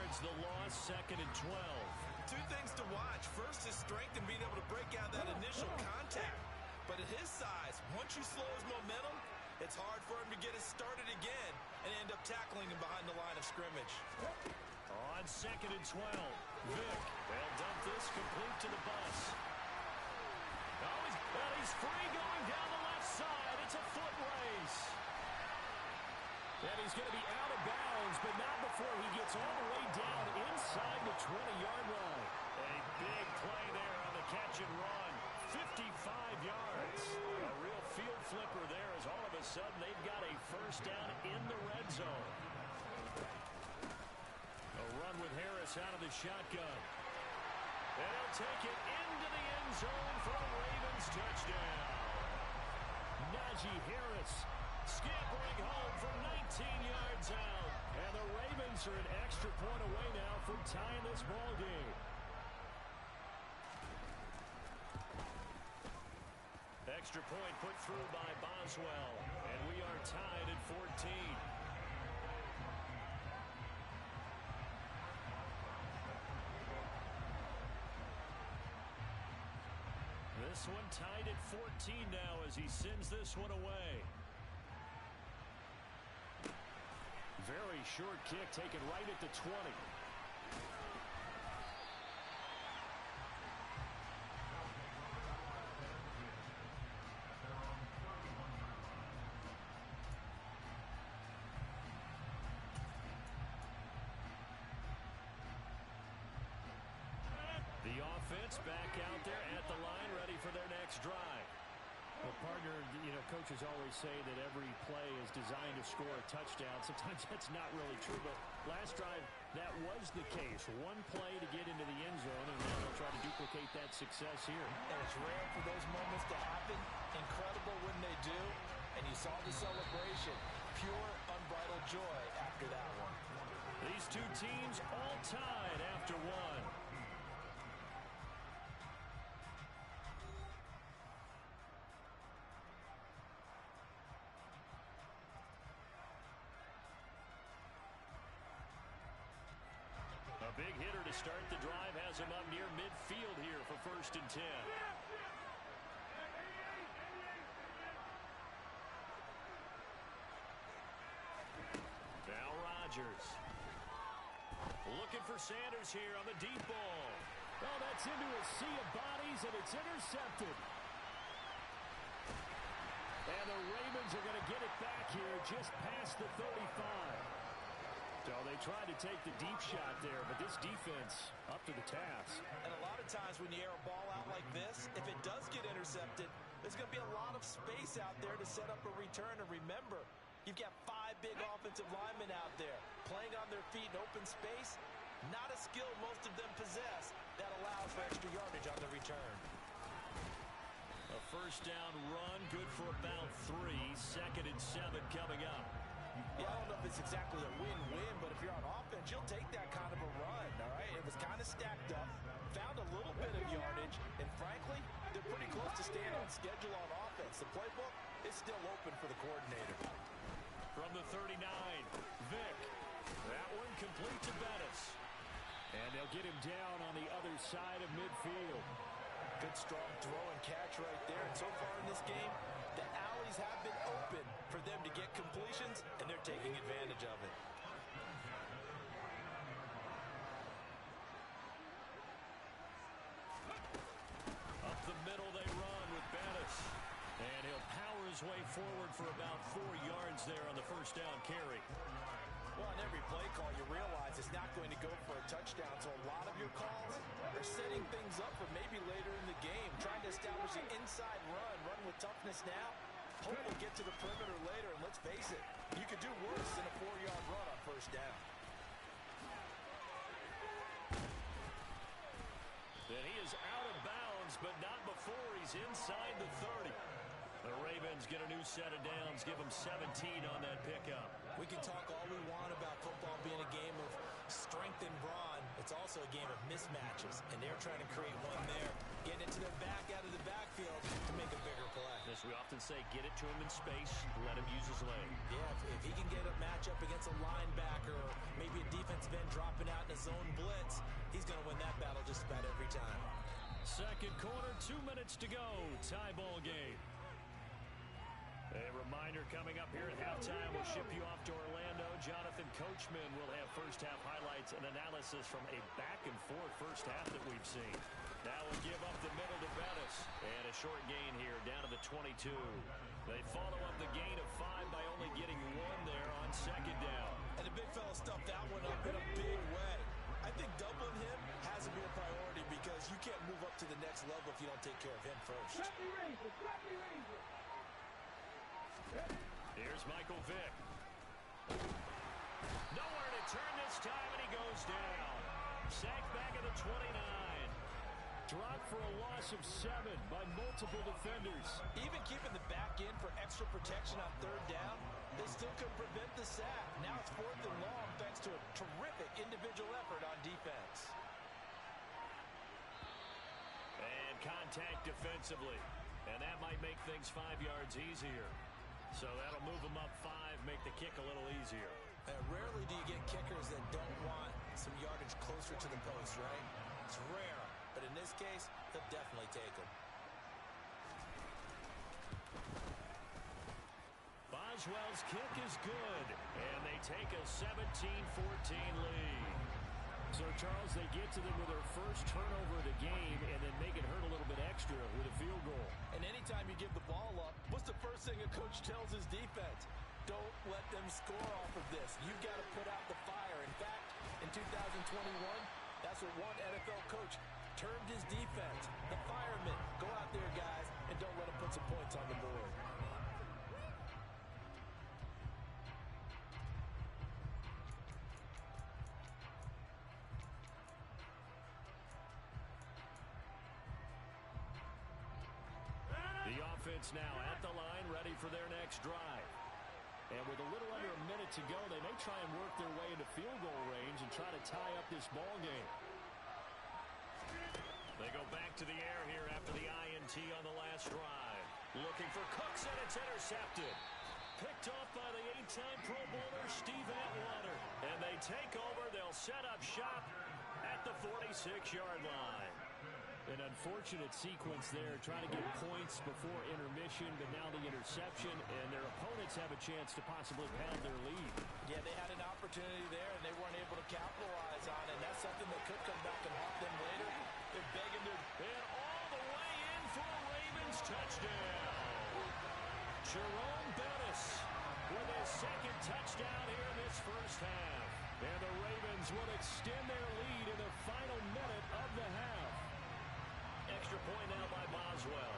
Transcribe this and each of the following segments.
yards, the loss, 2nd and 12. Two things to watch. First, his strength in being able to break out that initial contact. But at his size, once you slow his momentum, it's hard for him to get it started again and end up tackling him behind the line of scrimmage. On 2nd and 12, Vick. They'll dump this complete to the bus. Oh, he's free going down the left side. It's a foot race. And he's going to be out of bounds, but not before he gets all the way down inside the 20-yard line. A big play there on the catch and run. 55 yards. A real field flipper there as all of a sudden they've got a first down in the red zone. A run with Harris out of the shotgun. And he'll take it into the end zone for a Ravens touchdown. Najee Harris scampering home from 19 yards out. And the Ravens are an extra point away now from tying this ball game. Extra point put through by Boswell. And we are tied at 14. This one tied at 14 now as he sends this one away. Very short kick taken right at the 20. The offense back out there at the line, ready for their next drive. Well, partner, coaches always say that every play is designed to score a touchdown. Sometimes that's not really true, but last drive, that was the case. One play to get into the end zone, and now they'll try to duplicate that success here. And it's rare for those moments to happen. Incredible when they do. And you saw the celebration. Pure, unbridled joy after that one. These two teams all tied after one. A big hitter to start the drive has him up near midfield here for 1st and 10. Now Rodgers. Looking for Sanders here on the deep ball. Oh, that's into a sea of bodies, and it's intercepted. And the Ravens are going to get it back here just past the 35. So they tried to take the deep shot there, but this defense up to the task. And a lot of times when you air a ball out like this, if it does get intercepted, there's going to be a lot of space out there to set up a return. And remember, you've got 5 big offensive linemen out there playing on their feet in open space. Not a skill most of them possess that allows for extra yardage on the return. A first down run, good for about 3. 2nd and 7 coming up. Yeah, I don't know if it's exactly a win-win, but if you're on offense, you'll take that kind of a run, all right? It was kind of stacked up, found a little bit of yardage, and frankly, they're pretty close to staying on schedule on offense. The playbook is still open for the coordinator. From the 39, Vick. That one complete to Bettis. And they'll get him down on the other side of midfield. Good strong throw and catch right there. And so far in this game, the alleys have been open for them to get completions, and they're taking advantage of it. Up the middle they run with Bettis. And he'll power his way forward for about 4 yards there on the first down carry. Well, on every play call, you realize it's not going to go for a touchdown. So a lot of your calls are setting things up for maybe later in the game, trying to establish an inside run with toughness now. Hope we'll get to the perimeter later, and let's face it, you could do worse than a 4-yard run on first down. And he is out of bounds, but not before he's inside the 30. The Ravens get a new set of downs, give them 17 on that pickup. We can talk all we want about football being a game of strength and brawn. It's also a game of mismatches, and they're trying to create one there, getting it to their back out of the backfield to make a bigger play. As we often say, get it to him in space, let him use his leg. Yeah, if he can get a matchup against a linebacker or maybe a defensive end dropping out in a zone blitz. He's going to win that battle just about every time. Second quarter, 2 minutes to go. Tie ball game. A reminder coming up here at halftime. We'll ship you off to Orlando. Jonathan Coachman will have first half highlights and analysis from a back-and-forth first half that we've seen. Now we'll give up the middle to Bettis. And a short gain here down to the 22. They follow up the gain of 5 by only getting 1 there on second down. And the big fella stuffed that one up in a big way. I think doubling him has to be a priority because you can't move up to the next level if you don't take care of him first. Here's Michael Vick. Nowhere to turn this time, and he goes down. Sacked back at the 29. Dropped for a loss of 7 by multiple defenders. Even keeping the back in for extra protection on third down, they still could prevent the sack. Now it's 4th and long thanks to a terrific individual effort on defense. And contact defensively. And that might make things 5 yards easier. So that'll move them up 5, make the kick a little easier. Rarely do you get kickers that don't want some yardage closer to the post, right? It's rare. But in this case, they'll definitely take him. Boswell's kick is good, and they take a 17-14 lead. So, Charles, they get to them with their first turnover of the game and then make it hurt a little bit extra with a field goal. And anytime you give the ball up, what's the first thing a coach tells his defense? Don't let them score off of this. You've got to put out the fire. In fact, in 2021, that's what one NFL coach termed his defense. The firemen. Go out there, guys, and don't let them put some points on the board. The offense now at the line, ready for their next drive. And with a little under a minute to go, they may try and work their way into field goal range and try to tie up this ball game. They go back to the air here after the INT on the last drive. Looking for Cooks, and it's intercepted. Picked off by the 8-time Pro Bowler, Steve Atwater. And they take over. They'll set up shop at the 46-yard line. An unfortunate sequence there, trying to get points before intermission, but now the interception, and their opponents have a chance to possibly pad their lead. Yeah, they had an opportunity there, and they weren't able to capitalize on it. And that's something that could come back and haunt them later. They're begging to... And all the way in for a Ravens touchdown. Jerome Bettis with his second touchdown here in this first half. And the Ravens will extend their lead in the final minute of the half. Extra point now by Boswell.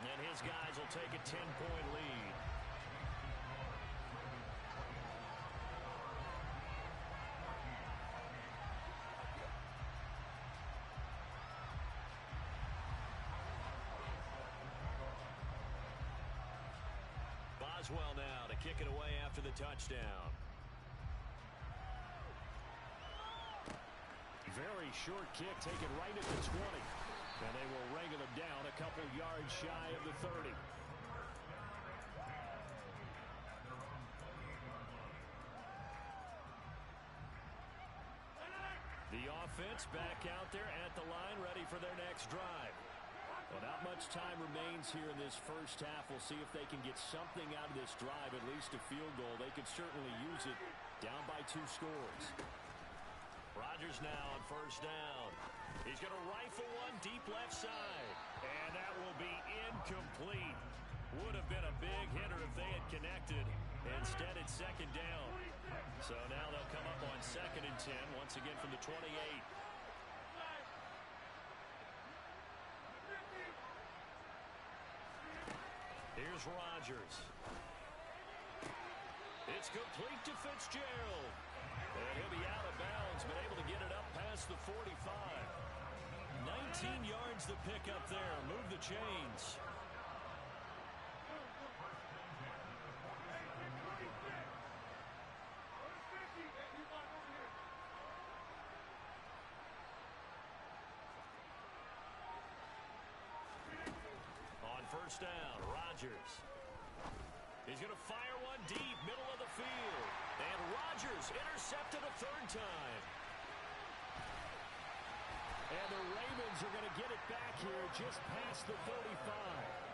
And his guys will take a 10-point lead. Boswell now to kick it away after the touchdown. Very short kick taken right at the 20. And they will wrangle him down a couple yards shy of the 30. The offense back out there at the line, ready for their next drive. Well, not much time remains here in this first half. We'll see if they can get something out of this drive, at least a field goal. They could certainly use it, down by 2 scores. Rodgers now on first down. He's going to rifle one deep left side. And that will be incomplete. Would have been a big hitter if they had connected. Instead, it's second down. So now they'll come up on 2nd and 10, once again from the 28. Here's Rodgers. It's complete to Fitzgerald. And he'll be out of bounds, but able to get it up past the 45. 19 yards to pick up there. Move the chains. On first down, Rodgers. He's going to fire one deep, middle of the field. And Rodgers intercepted a third time. And the Ravens are going to get it back here just past the 35.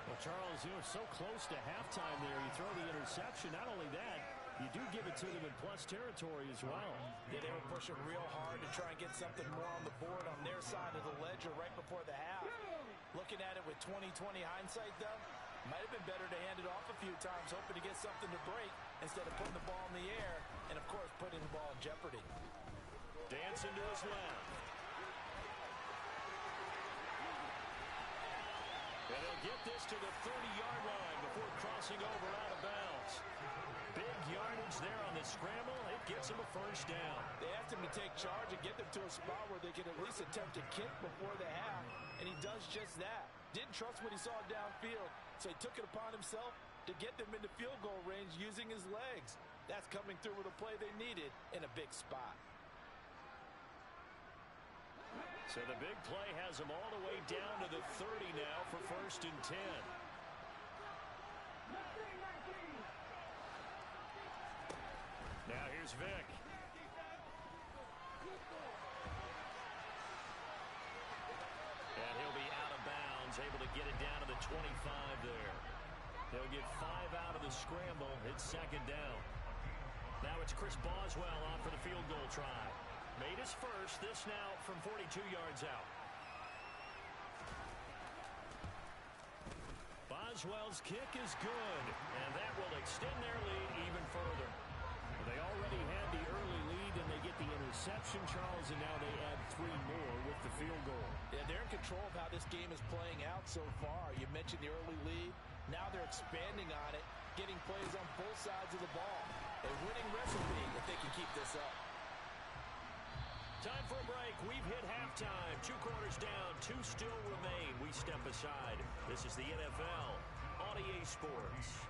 Well, Charles, so close to halftime there. You throw the interception. Not only that, you do give it to them in plus territory as well. Yeah, they were pushing real hard to try and get something more on the board on their side of the ledger right before the half. Looking at it with 20/20 hindsight, though, might have been better to hand it off a few times, hoping to get something to break instead of putting the ball in the air and, of course, putting the ball in jeopardy. Dancing to his left. And he'll get this to the 30-yard line before crossing over out of bounds. Big yardage there on the scramble. It gets him a first down. They asked him to take charge and get them to a spot where they could at least attempt to kick before the half, and he does just that. Didn't trust what he saw downfield, so he took it upon himself to get them into field goal range using his legs. That's coming through with a play they needed in a big spot. So the big play has him all the way down to the 30 now for 1st and 10. Now here's Vick. And he'll be out of bounds, able to get it down to the 25 there. He'll get 5 out of the scramble. It's 2nd down. Now it's Chris Boswell on for the field goal try. Made his first, this now from 42 yards out. Boswell's kick is good, and that will extend their lead even further. They already had the early lead, and they get the interception, Charles, and now they add 3 more with the field goal. Yeah, they're in control of how this game is playing out so far. You mentioned the early lead. Now they're expanding on it, getting plays on both sides of the ball. A winning recipe if they can keep this up. Time for a break. We've hit halftime. 2 quarters down. 2 still remain. We step aside. This is the NFL on EA Sports.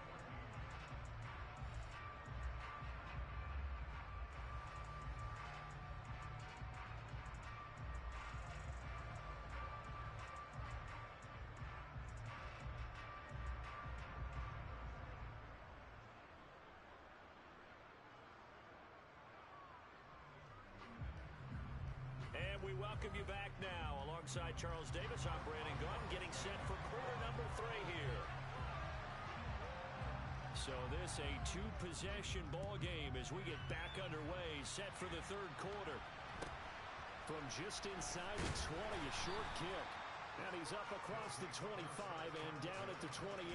We welcome you back now. Alongside Charles Davis, I'm Brandon Gunn, getting set for quarter number 3 here. So this a 2-possession ball game as we get back underway, set for the 3rd quarter. From just inside the 20, a short kick. And he's up across the 25 and down at the 28.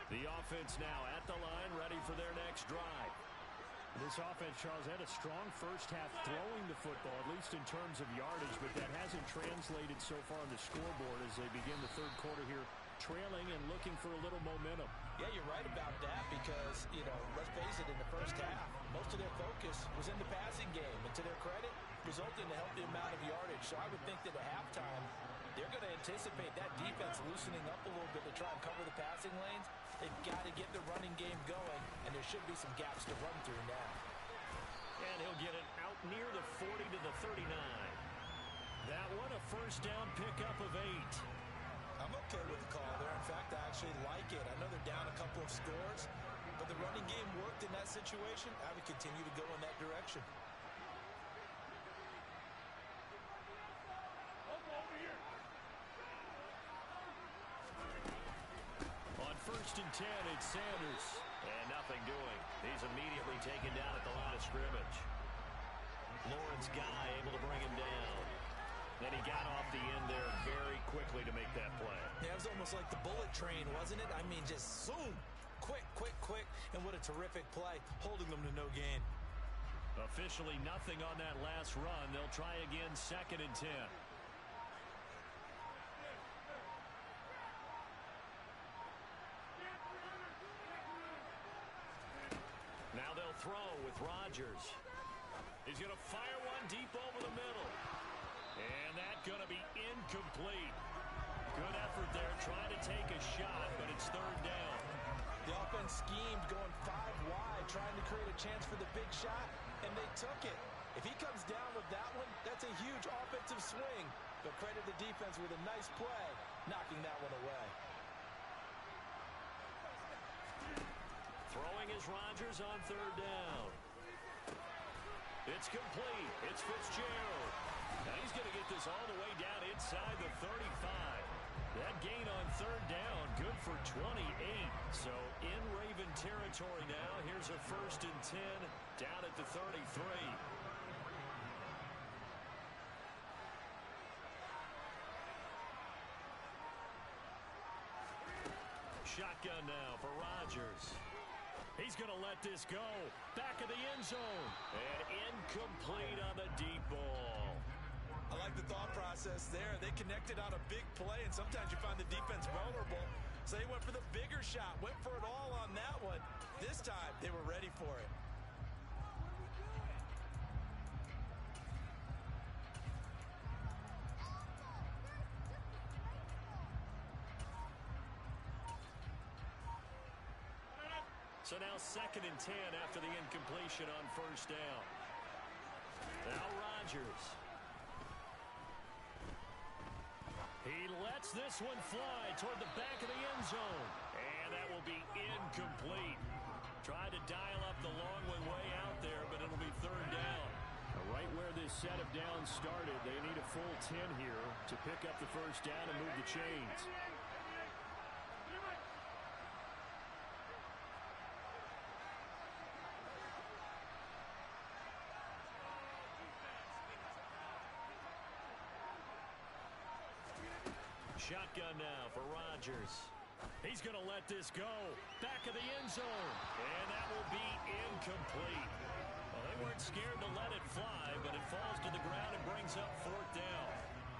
The offense now at the line, ready for their next drive. This offense, Charles, had a strong first half throwing the football, at least in terms of yardage, but that hasn't translated so far on the scoreboard as they begin the 3rd quarter here, trailing and looking for a little momentum. Yeah, you're right about that because, let's face it, in the first half, most of their focus was in the passing game, and to their credit, resulted in a healthy amount of yardage. So I would think that at halftime, they're going to anticipate that defense loosening up a little bit to try and cover the passing lanes. They've got to get the running game going, and there should be some gaps to run through now. And he'll get it out near the 40 to the 39. That one a first down pickup of 8. I'm okay with the call there. In fact, I actually like it. I know they're down a couple of scores, but the running game worked in that situation. I would continue to go in that direction. On 1st and 10, it's Sanders. And nothing doing. He's immediately taken down at the line of scrimmage. Lawrence Guy able to bring him down. And he got off the end there very quickly to make that play. Yeah, it was almost like the bullet train, wasn't it? I mean, just zoom. Quick, quick, quick. And what a terrific play, holding them to no gain. Officially nothing on that last run. They'll try again 2nd and 10. Now they'll throw with Rodgers. He's going to fire one deep over the middle. And that's going to be incomplete. Good effort there, trying to take a shot, but it's third down. The offense schemed going 5 wide, trying to create a chance for the big shot, and they took it. If he comes down with that one, that's a huge offensive swing. But credit the defense with a nice play, knocking that one away. Throwing is Rodgers on third down. It's complete. It's Fitzgerald. Now he's going to get this all the way down inside the 35. That gain on third down, good for 28. So in Raven territory now. Here's a 1st and 10 down at the 33. Shotgun now for Rodgers. He's going to let this go. Back of the end zone. And incomplete on the deep ball. I like the thought process there. They connected on a big play, and sometimes you find the defense vulnerable. So they went for the bigger shot, went for it all on that one. This time, they were ready for it. So now 2nd and 10 after the incompletion on first down. Now Rodgers. He lets this one fly toward the back of the end zone. And that will be incomplete. Tried to dial up the long one way out there, but it'll be third down. Right where this set of downs started, they need a full 10 here to pick up the first down and move the chains. Shotgun now for Rodgers. He's going to let this go. Back of the end zone. And that will be incomplete. Well, they weren't scared to let it fly, but it falls to the ground and brings up 4th down.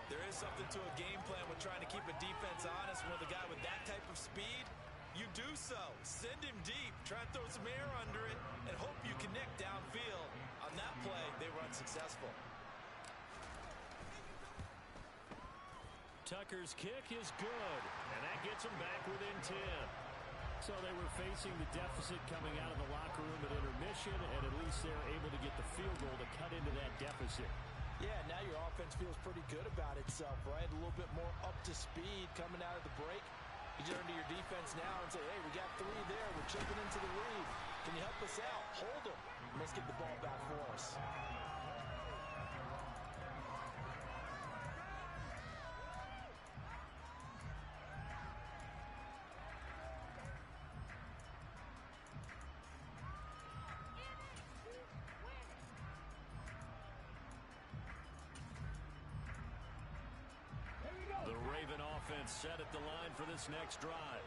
There is something to a game plan with trying to keep a defense honest. With a guy with that type of speed, you do so. Send him deep. Try and throw some air under it and hope you connect downfield. On that play, they were unsuccessful. Tucker's kick is good, and that gets them back within 10. So they were facing the deficit coming out of the locker room at intermission, and at least they're able to get the field goal to cut into that deficit. Yeah, now your offense feels pretty good about itself, right? A little bit more up to speed coming out of the break. You turn to your defense now and say, hey, we got 3 there. We're chipping into the lead. Can you help us out? Hold them. Let's get the ball back for us. Set at the line for this next drive.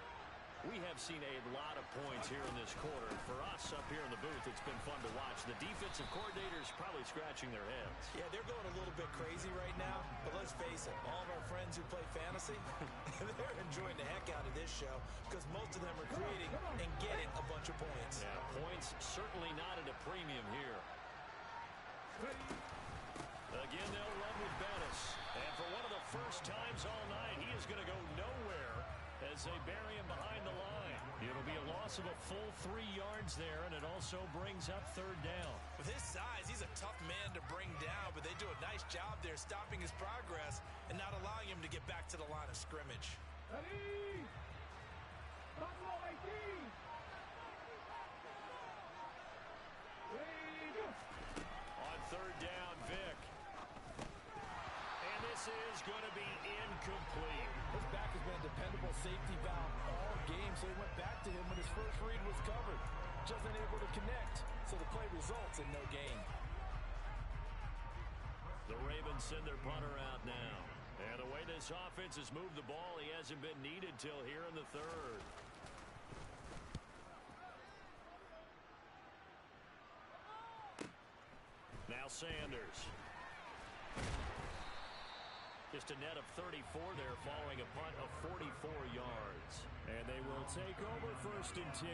We have seen a lot of points here in this quarter. For us up here in the booth, it's been fun to watch. The defensive coordinators probably scratching their heads. Yeah, they're going a little bit crazy right now. But let's face it, all of our friends who play fantasy, they're enjoying the heck out of this show because most of them are creating and getting a bunch of points. Yeah, points certainly not at a premium here. Again, they'll run with Bettis. And for one of the first times all night, he is going to go nowhere as they bury him behind the line. It'll be a loss of a full 3 yards there, and it also brings up third down. With his size, he's a tough man to bring down, but they do a nice job there stopping his progress and not allowing him to get back to the line of scrimmage. On third down, Vic. And this is going to be incomplete. His back has been a dependable safety valve all game, so he went back to him when his first read was covered. Just unable to connect, so the play results in no gain. The Ravens send their punter out now. And the way this offense has moved the ball, he hasn't been needed till here in the third. Now Sanders. Just a net of 34 there following a punt of 44 yards. And they will take over 1st and 10.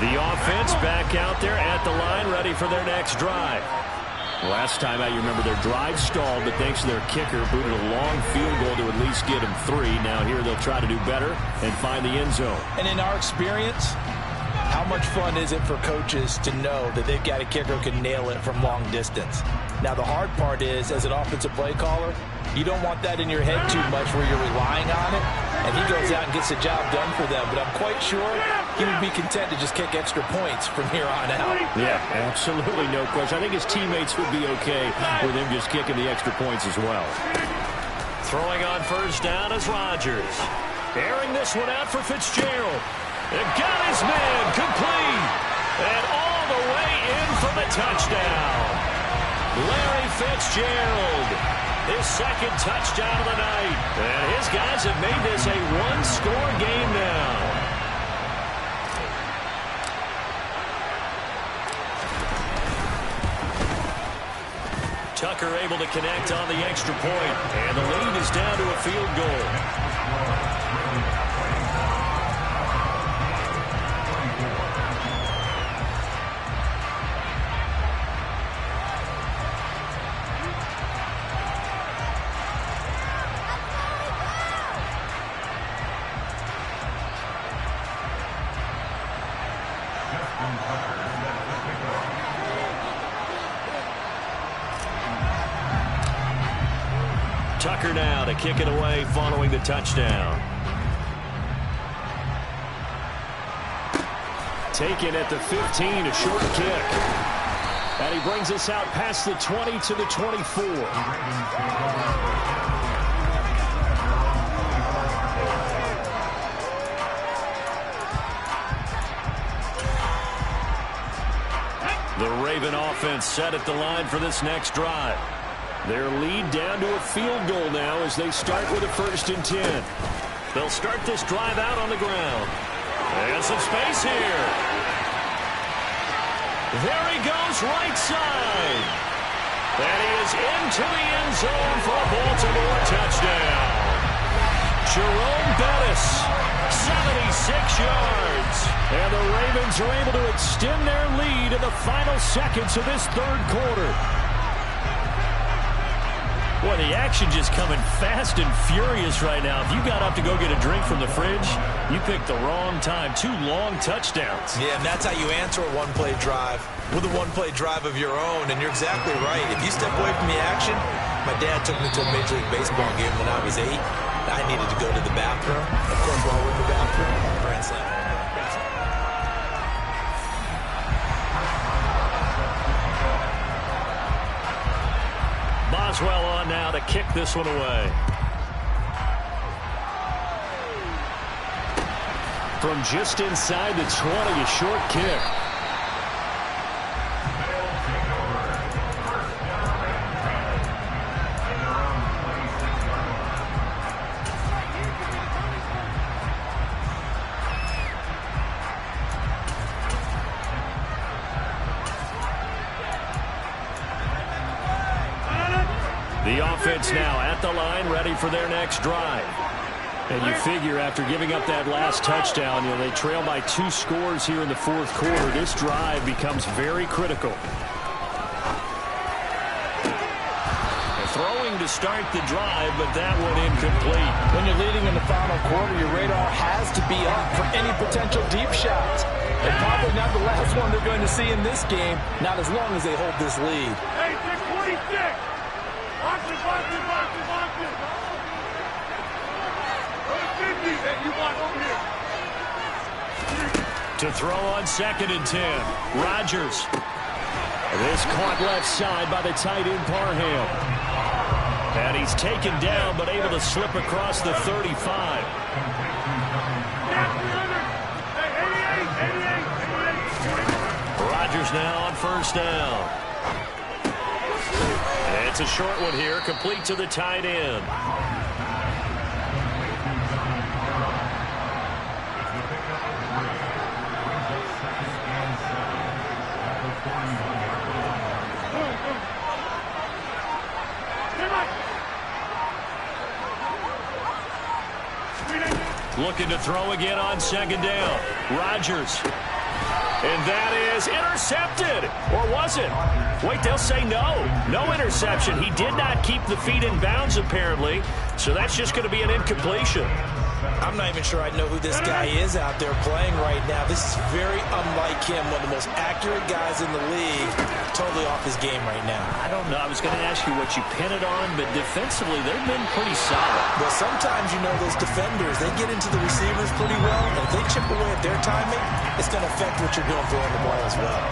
The offense back out there at the line, ready for their next drive. Last time out, you remember their drive stalled, but thanks to their kicker, booted a long field goal to at least get them 3. Now here they'll try to do better and find the end zone. And in our experience, how much fun is it for coaches to know that they've got a kicker who can nail it from long distance? Now, the hard part is, as an offensive play caller, you don't want that in your head too much where you're relying on it, and he goes out and gets the job done for them. But I'm quite sure he would be content to just kick extra points from here on out. Yeah, absolutely no question. I think his teammates would be okay with him just kicking the extra points as well. Throwing on first down is Rodgers. Airing this one out for Fitzgerald. And got his man complete. And all the way in for the touchdown. Larry Fitzgerald, his second touchdown of the night. And his guys have made this a one-score game now. Tucker able to connect on the extra point. And the lead is down to a field goal. Tucker now to kick it away following the touchdown. Taken at the 15, a short kick. And he brings us out past the 20 to the 24. The Raven offense set at the line for this next drive. Their lead down to a field goal now as they start with a 1st and 10. They'll start this drive out on the ground. And some space here. There he goes, right side. And he is into the end zone for a Baltimore touchdown. Jerome Bettis, 76 yards. And the Ravens are able to extend their lead in the final seconds of this 3rd quarter. Boy, the action just coming fast and furious right now. If you got up to go get a drink from the fridge, you picked the wrong time. 2 long touchdowns. Yeah, and that's how you answer a one-play drive with a one-play drive of your own. And you're exactly right. If you step away from the action, my dad took me to a Major League Baseball game when I was 8. I needed to go to the bathroom. Of course, while we're in the bathroom, grand slam. Boswell on now to kick this one away. From just inside the 20, a short kick. The offense now at the line, ready for their next drive. And you figure after giving up that last touchdown, they trail by 2 scores here in the 4th quarter. This drive becomes very critical. Throwing to start the drive, but that one incomplete. When you're leading in the final quarter, your radar has to be up for any potential deep shots. And probably not the last one they're going to see in this game, not as long as they hold this lead. Hey, 626! Watch it, watch it, watch it, watch it! Hey, you want over here. To throw on 2nd and 10. Rodgers. This caught left side by the tight end Parham. And he's taken down but able to slip across the 35. Rodgers now on 1st down. It's a short one here, complete to the tight end. Looking to throw again on 2nd down. Rodgers. And that is intercepted. Or was it? Wait, they'll say no. No interception. He did not keep the feet in bounds, apparently. So that's just going to be an incompletion. I'm not even sure I know who this guy is out there playing right now. This is very unlike him, one of the most accurate guys in the league. Totally off his game right now. I don't know. I was going to ask you what you pin it on, but defensively, they've been pretty solid. Well, sometimes, you know, those defenders, they get into the receivers pretty well, and if they chip away at their timing, it's going to affect what you're doing throwing the ball as well.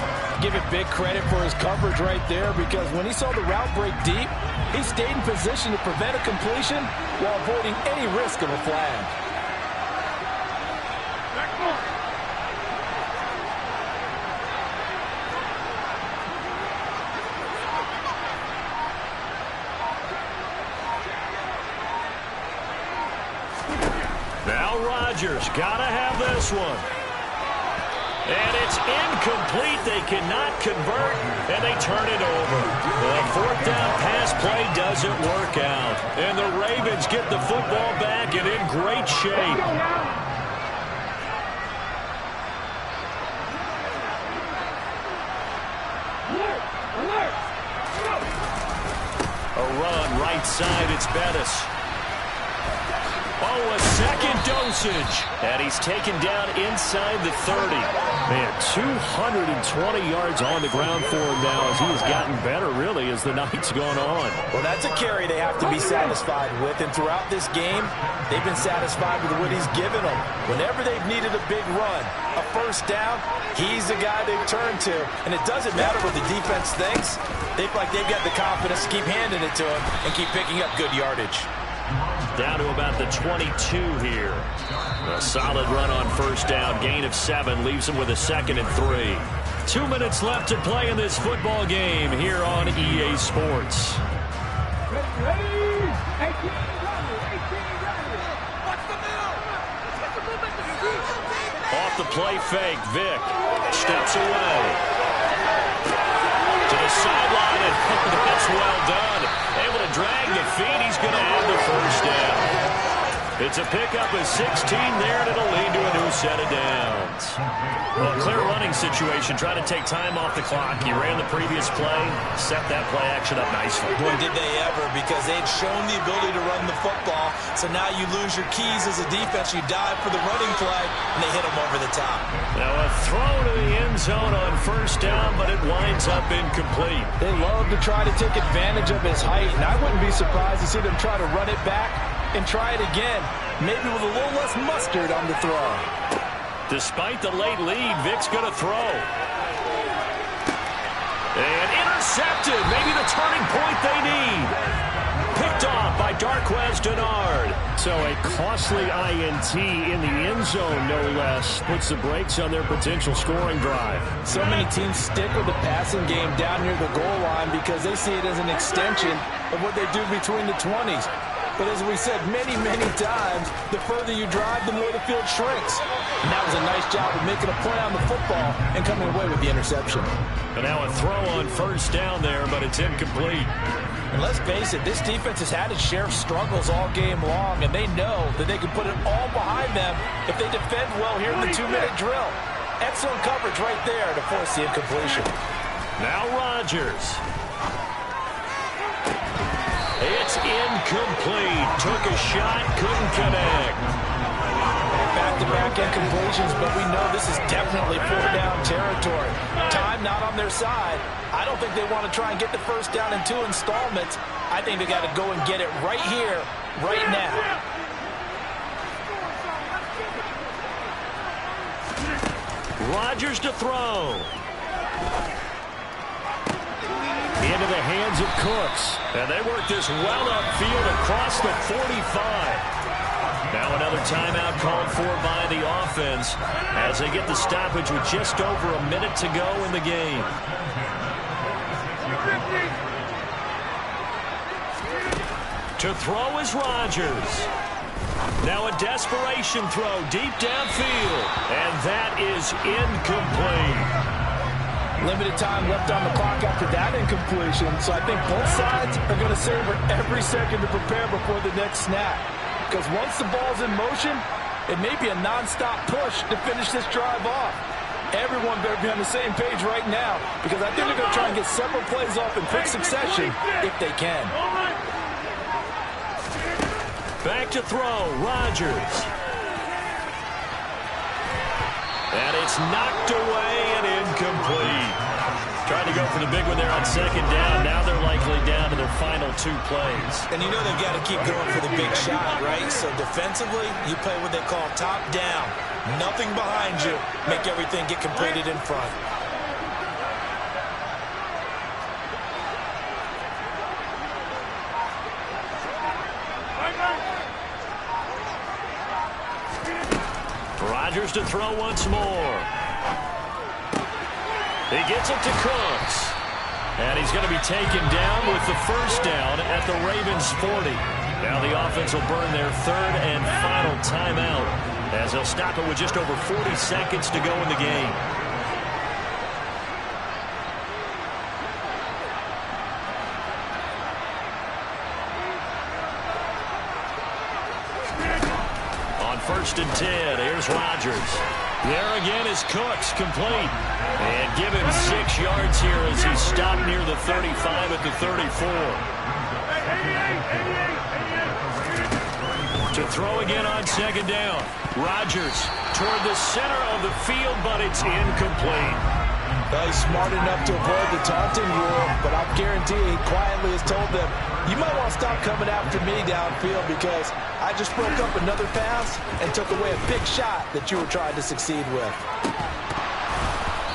Give it big credit for his coverage right there, because when he saw the route break deep, he stayed in position to prevent a completion while avoiding any risk of a flag. Now Rodgers gotta have this one. And it's incomplete. They cannot convert, and they turn it over. The fourth down pass play doesn't work out. And the Ravens get the football back and in great shape. A run right side, it's Bettis. Oh, a second dosage. And he's taken down inside the 30. Man, 220 yards on the ground for him now as he has gotten better, really, as the night's gone on. Well, that's a carry they have to be satisfied with. And throughout this game, they've been satisfied with what he's given them. Whenever they've needed a big run, a first down, he's the guy they've turned to. And it doesn't matter what the defense thinks. They feel like they've got the confidence to keep handing it to him and keep picking up good yardage. Down to about the 22 here. A solid run on first down. Gain of 7 leaves him with a 2nd and 3. 2 minutes left to play in this football game here on EA Sports. Off the play fake, Vic steps away. To the sideline, and that's well done. Able to drag the feet. He's going to have the first down. It's a pickup of 16 there, and it'll lead to a new set of downs. Well, a clear running situation, trying to take time off the clock. He ran the previous play, set that play action up nicely. Boy, did they ever, because they'd shown the ability to run the football. So now you lose your keys as a defense. You dive for the running play, and they hit him over the top. Now a throw to the end zone on first down, but it winds up incomplete. They love to try to take advantage of his height, and I wouldn't be surprised to see them try to run it back and try it again, maybe with a little less mustard on the throw. Despite the late lead, Vic's going to throw. And intercepted. Maybe the turning point they need. Picked off by Darquez Denard. So a costly INT in the end zone, no less, puts the brakes on their potential scoring drive. So many teams stick with the passing game down near the goal line because they see it as an extension of what they do between the 20s. But as we said many, many times, the further you drive, the more the field shrinks. And that was a nice job of making a play on the football and coming away with the interception. And now a throw on first down there, but it's incomplete. And let's face it, this defense has had its share of struggles all game long, and they know that they can put it all behind them if they defend well here in the 2-minute drill. Excellent coverage right there to force the incompletion. Now Rodgers. It's incomplete. Took a shot, couldn't connect. Back-to-back incompletions, but we know this is definitely 4-down territory. Time not on their side. I don't think they want to try and get the first down in 2 installments. I think they got to go and get it right here, right now. Rodgers to throw. Into the hands of Cooks. And they work this well upfield across the 45. Now another timeout called for by the offense as they get the stoppage with just over a minute to go in the game. To throw is Rodgers. Now a desperation throw deep downfield. And that is incomplete. Limited time left on the clock after that incompletion, so I think both sides are going to savor every second to prepare before the next snap. Because once the ball's in motion, it may be a nonstop push to finish this drive off. Everyone better be on the same page right now because I think they're going to try and get several plays off in quick succession if they can. Back to throw, Rodgers. And it's knocked away and incomplete. Trying to go for the big one there on second down. Now they're likely down to their final 2 plays. And you know they've got to keep going for the big shot, right? So defensively, you play what they call top down. Nothing behind you. Make everything get completed in front. Rodgers to throw once more. He gets it to Cooks. And he's going to be taken down with the first down at the Ravens 40. Now the offense will burn their 3rd and final timeout as they'll stop it with just over 40 seconds to go in the game. On 1st and 10, here's Rodgers. There again is Cooks, complete. And give him 6 yards here as he's stopped near the 35 at the 34. To throw again on second down. Rodgers toward the center of the field, but it's incomplete. He's smart enough to avoid the taunting rule, but I guarantee he quietly has told them, you might want to stop coming after me downfield because I just broke up another pass and took away a big shot that you were trying to succeed with.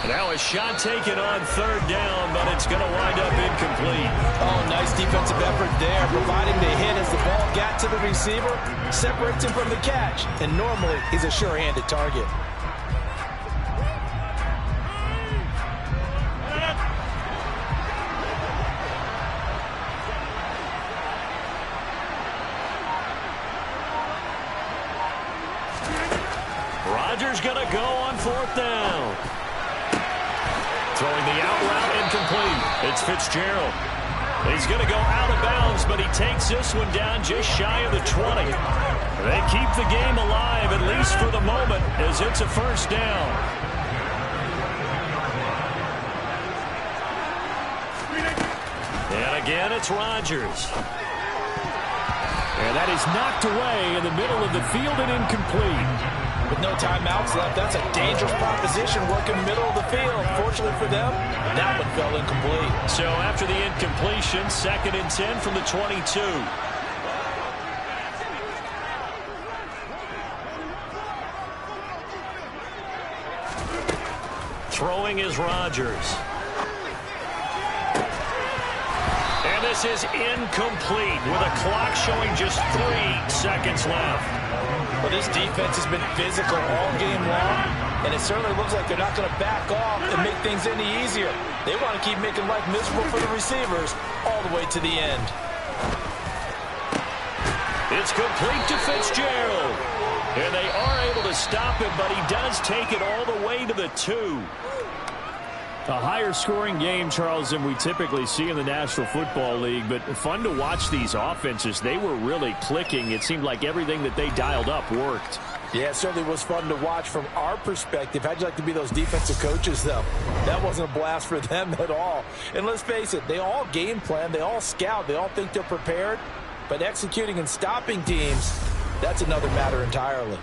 Now a shot taken on 3rd down, but it's going to wind up incomplete. Oh, nice defensive effort there, providing the hit as the ball got to the receiver, separates him from the catch, and normally he's a sure-handed target. Rodgers going to go on 4th down. Throwing the out route incomplete. It's Fitzgerald. He's going to go out of bounds, but he takes this one down just shy of the 20. They keep the game alive, at least for the moment, as it's a 1st down. And again, it's Rodgers. And that is knocked away in the middle of the field and incomplete. With no timeouts left, that's a dangerous proposition working middle of the field. Fortunately for them, that one fell incomplete. So after the incompletion, 2nd and 10 from the 22. Throwing is Rodgers. And this is incomplete with a clock showing just 3 seconds left. Well, this defense has been physical all game long, and it certainly looks like they're not going to back off and make things any easier. They want to keep making life miserable for the receivers all the way to the end. It's complete to Fitzgerald. And they are able to stop him, but he does take it all the way to the 2. A higher-scoring game, Charles, than we typically see in the National Football League, but fun to watch these offenses. They were really clicking. It seemed like everything that they dialed up worked. Yeah, it certainly was fun to watch from our perspective. How'd you like to be those defensive coaches, though? That wasn't a blast for them at all. And let's face it, they all game plan, they all scout, they all think they're prepared, but executing and stopping teams, that's another matter entirely.